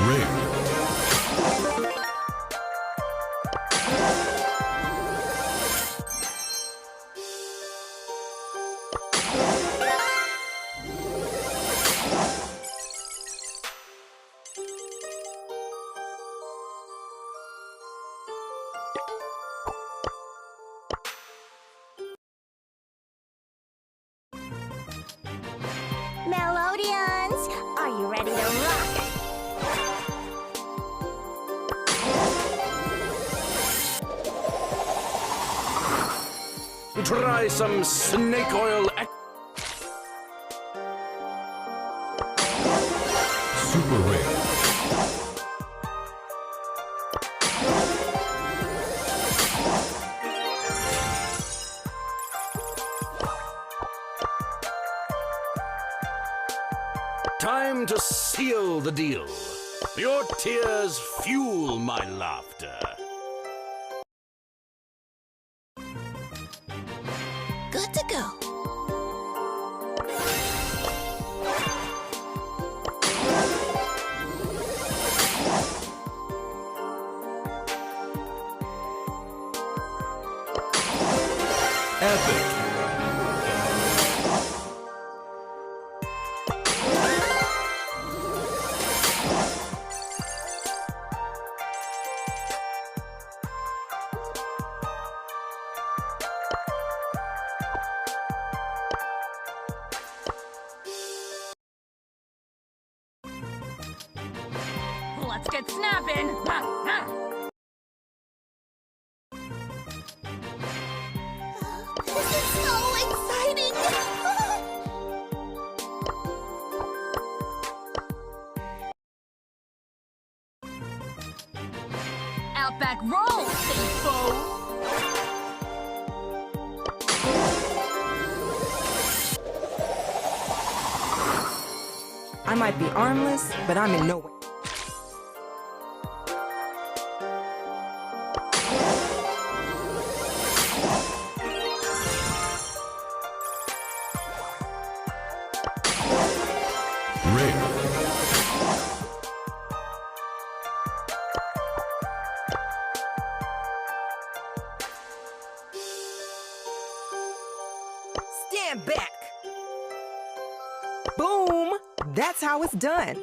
Rare. Melodians, are you ready to rock? Try some snake oil. Super rare. Time to seal the deal. Your tears fuel my laughter. Good to go. Epic. Let's get snapping! This is so exciting! Outback roll, faithful! I might be armless, but I'm in no way. Rare. Stand back! Boom! That's how it's done.